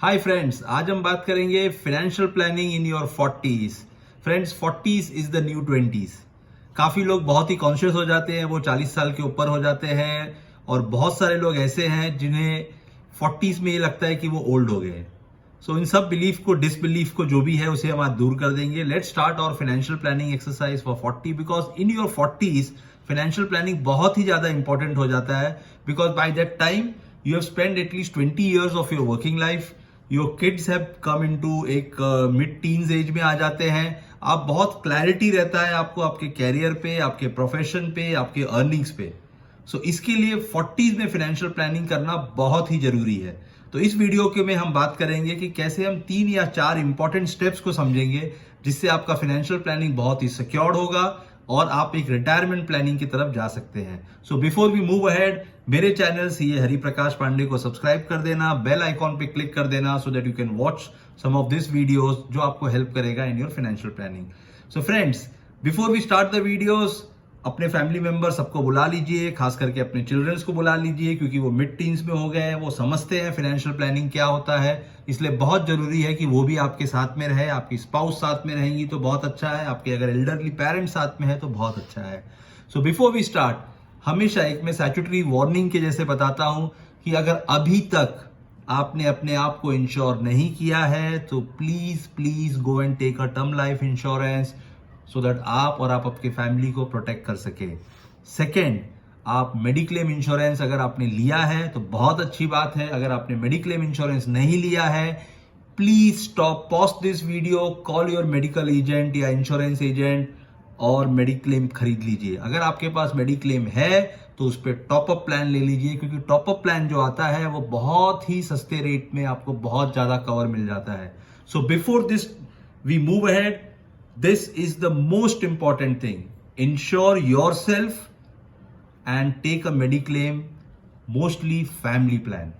Hi friends, आज हम बात करेंगे financial planning in your 40s। Friends, 40s is the new 20s। काफी लोग बहुत ही कॉन्शियस हो जाते हैं, वो 40 साल के ऊपर हो जाते हैं और बहुत सारे लोग ऐसे हैं जिन्हें 40s में ये लगता है कि वो ओल्ड हो गए। सो इन सब बिलीफ को, डिसबिलीफ को, जो भी है उसे हम आज दूर कर देंगे। Let's start our financial planning exercise for 40 because in your 40s financial planning बहुत ही ज्यादा इंपॉर्टेंट हो जाता है। Because by that time you have spend at least 20 years of your working life. Your kids have come into एक mid teens age में आ जाते हैं। आप बहुत क्लैरिटी रहता है आपको आपके कैरियर पे, आपके प्रोफेशन पे, आपके अर्निंग्स पे। सो इसके लिए 40s में फाइनेंशियल प्लानिंग करना बहुत ही जरूरी है। तो इस वीडियो के में हम बात करेंगे कि कैसे हम 3 या 4 इंपॉर्टेंट स्टेप्स को समझेंगे जिससे आपका फाइनेंशियल प्लानिंग बहुत ही सिक्योर्ड होगा और आप एक रिटायरमेंट प्लानिंग की तरफ जा सकते हैं। So before we move ahead, मेरे चैनल सीए हरिप्रकाश पांडे को सब्सक्राइब कर देना, बेल आइकॉन पे क्लिक कर देना so that you can watch some of this videos जो आपको हेल्प करेगा in your financial planning. So friends, before we start the videos, अपने फैमिली मेंबर सबको बुला लीजिए, खास करके अपने चिल्ड्रंस को बुला लीजिए क्योंकि वो मिड टीन्स में हो गए हैं, वो समझते हैं फाइनेंशियल प्लानिंग क्या होता है। इसलिए बहुत जरूरी है कि वो भी आपके साथ में रहे। आपकी स्पाउस साथ में रहेंगी तो बहुत अच्छा है, आपके अगर एल्डरली पेरेंट्स साथ में है तो बहुत अच्छा है। सो बिफोर वी स्टार्ट, हमेशा एक मैं स्टैट्यूटरी वार्निंग के जैसे बताता हूं कि अगर अभी तक आपने अपने आप को इंश्योर नहीं किया है तो please please go and take a term life insurance so that आप और आप आपके फैमिली को प्रोटेक्ट कर सके। सेकेंड, आप मेडिक्लेम इंश्योरेंस अगर आपने लिया है तो बहुत अच्छी बात है। अगर आपने मेडिक्लेम इंश्योरेंस नहीं लिया है, please stop, pause this video, call your medical agent या इंश्योरेंस एजेंट और मेडिक्लेम खरीद लीजिए। अगर आपके पास मेडिक्लेम है तो उस पर टॉपअप प्लान ले लीजिए क्योंकि टॉपअप प्लान जो आता है वो बहुत ही सस्ते रेट में आपको बहुत ज्यादा कवर मिल जाता है। So before this we move ahead, this is the most important thing. Insure yourself and take a mediclaim, mostly family plan.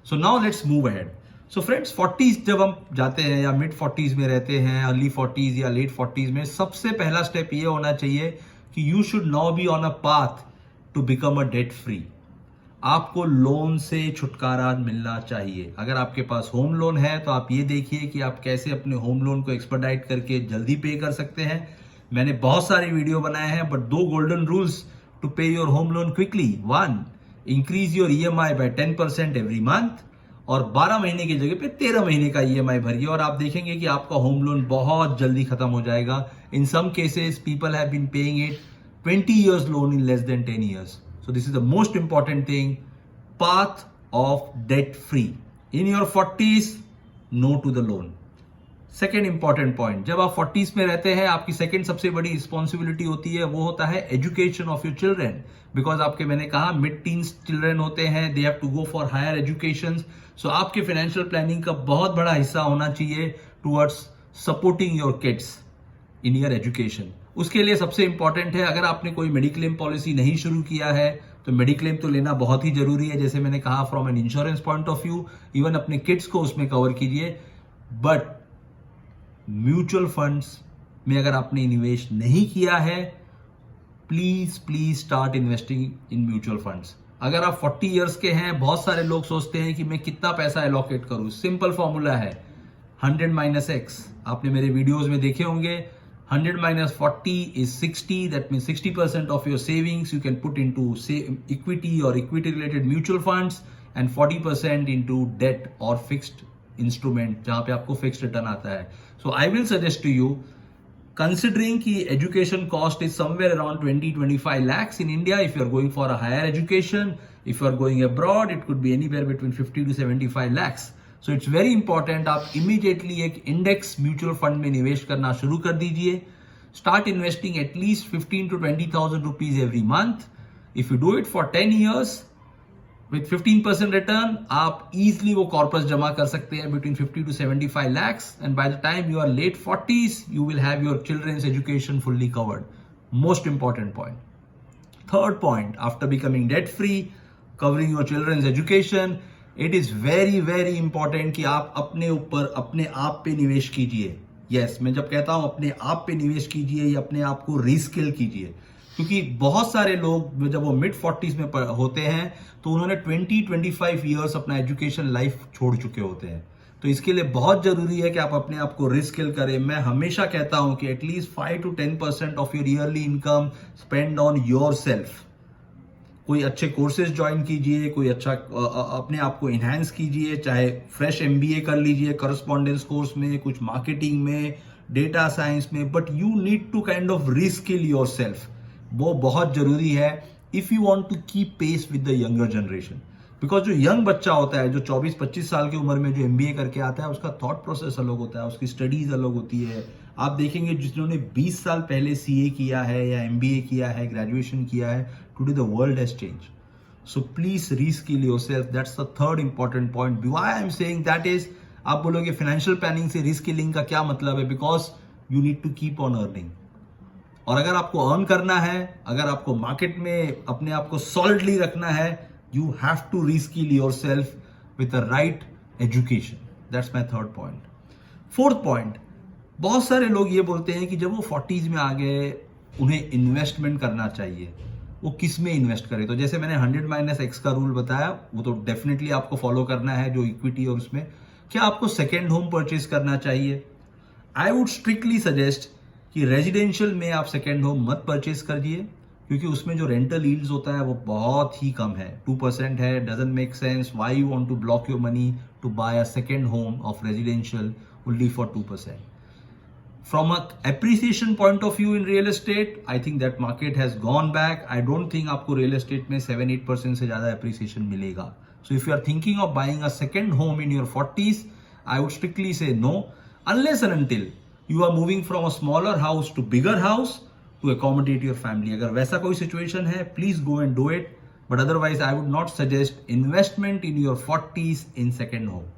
So now let's move ahead. So friends, 40s जब हम जाते हैं या मिड 40s में रहते हैं, early 40s या late 40s में, सबसे पहला स्टेप ये होना चाहिए कि you should now be on a path to become a debt free. आपको लोन से छुटकारा मिलना चाहिए। अगर आपके पास होम लोन है तो आप ये देखिए कि आप कैसे अपने होम लोन को एक्सपर्टाइट करके जल्दी पे कर सकते हैं। मैंने बहुत सारे वीडियो बनाए हैं, but 2 golden rules to pay your home loan quickly. 1, increase your EMI by 10% every month और 12 महीने की जगह पे 13 महीने का ईएमआई भरिए और आप देखेंगे कि आपका होम लोन बहुत जल्दी खत्म हो जाएगा। In some cases people have been paying it 20 years loan in less than 10 years. So this is the most important thing, path of debt free. In your 40s, no to the loan. Second important point, जब आप 40s में रहते हैं आपकी second सबसे बड़ी responsibility होती है वो होता है education of your children. Because आपके, मैंने कहा, मिड टीन्स चिल्ड्रन होते हैं, they have to go for higher education. So आपके फाइनेंशियल प्लानिंग का बहुत बड़ा हिस्सा होना चाहिए towards supporting your kids in your education. उसके लिए सबसे इंपॉर्टेंट है, अगर आपने कोई मेडिक्लेम पॉलिसी नहीं शुरू किया है तो मेडिक्लेम तो लेना बहुत ही जरूरी है। जैसे मैंने कहा, from an insurance point of view, even अपने किड्स को उसमें कवर कीजिए। बट म्यूचुअल फंड्स में अगर आपने निवेश नहीं किया है, please please start investing in mutual funds. अगर आप 40 इयर्स के हैं, बहुत सारे लोग सोचते हैं कि मैं कितना पैसा एलोकेट करूं। सिंपल फॉर्मूला है 100 - X। आपने मेरे वीडियोस में देखे होंगे। 100 - 40 is 60. That means 60% of your savings you can put into, say, equity or equity related mutual funds and 40% into debt or fixed instrument जहां पे आपको fixed return आता है. So I will suggest to you, considering कि education cost is somewhere around 20-25 lakhs in India, if you are going for a higher education, if you are going abroad, it could be anywhere between 50 to 75 lakhs. So it's very important, आप immediately एक index mutual fund में निवेश करना शुरू कर दीजिए। Start investing at least 15 to 20,000 rupees every month. If you do it for 10 years with 15% return, आप easily वो कॉर्पस जमा कर सकते हैं between 50 to 75 lakhs and by the time you are late 40s you will have your childrens education fully covered. Most important point. Third point, after becoming debt free, covering your childrens education, it is very very important कि आप अपने ऊपर, अपने आप पे निवेश कीजिए। Yes, मैं जब कहता हूं अपने आप पे निवेश कीजिए या अपने आप को रीस्किल कीजिए, क्योंकि बहुत सारे लोग जब वो मिड 40s में होते हैं तो उन्होंने 20-25 ईयर्स अपना एजुकेशन लाइफ छोड़ चुके होते हैं। तो इसके लिए बहुत जरूरी है कि आप अपने आप को रिस्किल करें। मैं हमेशा कहता हूं कि at least 5 to 10% of your yearly income spend on your self. कोई अच्छे कोर्सेज ज्वाइन कीजिए, कोई अच्छा अपने आप को इन्हांस कीजिए, चाहे फ्रेश MBA कर लीजिए करस्पॉन्डेंस कोर्स में, कुछ मार्केटिंग में, डेटा साइंस में, but you need to kind of reskill your self. वो बहुत जरूरी है if you want to keep pace with the younger generation. Because जो यंग बच्चा होता है, जो 24-25 साल की उम्र में जो MBA करके आता है, उसका थॉट प्रोसेस अलग होता है, उसकी स्टडीज अलग होती है। आप देखेंगे जिन्होंने 20 साल पहले CA किया है या MBA किया है, ग्रेजुएशन किया है, today the world has change. So please reskill yourself, that's the third important point. Why I am saying that is, आप बोलोगे फाइनेंशियल प्लानिंग से रीस्किलिंग का क्या मतलब है? Because you need to keep on earning. और अगर आपको अर्न करना है, अगर आपको मार्केट में अपने आप को सॉलिडली रखना है, you have to reskill yourself with the right education. That's my third point. Fourth point, बहुत सारे लोग ये बोलते हैं कि जब वो 40s में आ गए उन्हें इन्वेस्टमेंट करना चाहिए। वो किस में इन्वेस्ट करें? तो जैसे मैंने 100-X का रूल बताया, वो तो डेफिनेटली आपको फॉलो करना है, जो इक्विटी और उसमें। क्या आपको सेकेंड होम परचेज करना चाहिए? आई वुड स्ट्रिक्टली सजेस्ट कि रेजिडेंशियल में आप सेकेंड होम मत परचेज करिए, क्योंकि उसमें जो रेंटल यील्ड्स होता है वो बहुत ही कम है, 2% है। Doesn't make sense. Why you want to block your money to buy a second home of residential only for 2%? From a appreciation point of view in real estate, I think that market has gone back. I don't think आपको real estate में 7-8% से ज़्यादा appreciation मिलेगा. So if you are thinking of buying a second home in your 40s, I would strictly say no, unless and until you are moving from a smaller house to bigger house to accommodate your family. अगर वैसा कोई situation है, please go and do it. But otherwise, I would not suggest investment in your 40s in second home.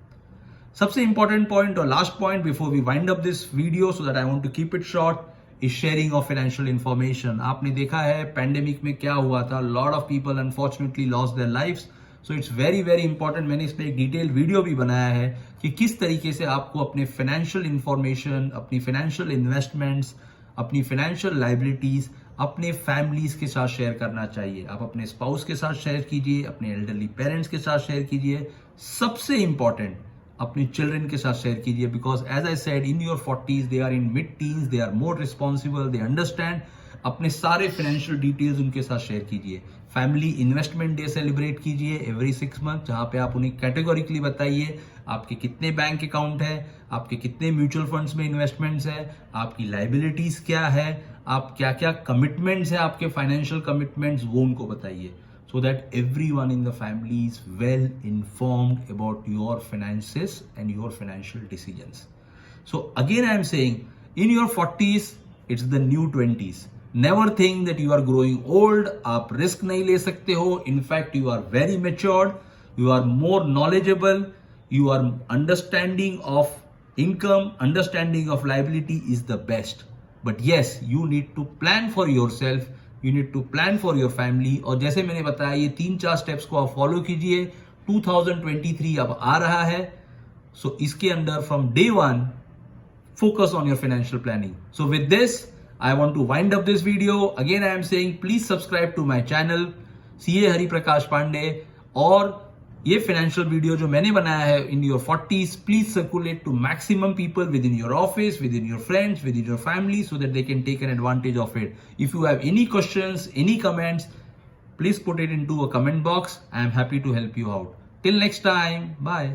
सबसे important point और last point before we wind up this video, so that I want to keep it short, is sharing of financial information. आपने देखा है pandemic में क्या हुआ था, lot of people unfortunately lost their lives. So it's very very important. मैंने इस पर एक डिटेल वीडियो भी बनाया है कि किस तरीके से आपको अपने फाइनेंशियल इंफॉर्मेशन, अपनी फाइनेंशियल इन्वेस्टमेंट्स, अपनी फाइनेंशियल लाइबिलिटीज अपने फैमिलीज के साथ शेयर करना चाहिए। आप अपने स्पाउस के साथ शेयर कीजिए, अपने एल्डरली पेरेंट्स के साथ शेयर कीजिए, सबसे इंपॉर्टेंट अपने चिल्ड्रन के साथ शेयर कीजिए। Because as I said, in your 40s they are in mid teens, they are more responsible, they understand. अपने सारे फाइनेंशियल डिटेल्स उनके साथ शेयर कीजिए। फैमिली इन्वेस्टमेंट डे सेलिब्रेट कीजिए एवरी 6 मंथ, जहां पे आप उन्हें कैटेगोरिकली बताइए आपके कितने बैंक अकाउंट है, आपके कितने म्यूचुअल फंड्स में इन्वेस्टमेंट्स है, आपकी लाइबिलिटीज क्या है, आप क्या क्या कमिटमेंट्स है, आपके फाइनेंशियल कमिटमेंट्स, वो उनको बताइए। So that everyone in the family is well informed about your finances and your financial decisions. So again I am saying, in your 40s, it's the new 20s. Never think that you are growing old. आप risk नहीं ले सकते हो. In fact, you are very matured. You are more knowledgeable. You are understanding of income, understanding of liability is the best. But yes, you need to plan for yourself. You need to plan for your family. और जैसे मैंने बताया, ये 3-4 steps को आप follow कीजिए। 2023 अब आ रहा है, सो इसके अंदर from day 1 focus on your financial planning. So with this, I want to wind up this video. Again, I am saying please subscribe to my channel CA Hari Prakash Pandey, और ये फाइनेंशियल वीडियो जो मैंने बनाया है in your 40s, please circulate to maximum people with in your office, with in your friends, with in your family, so that they can take an advantage of it. If you have any questions, any comments, please put it into a comment box. I am happy to help you out. Till next time, bye.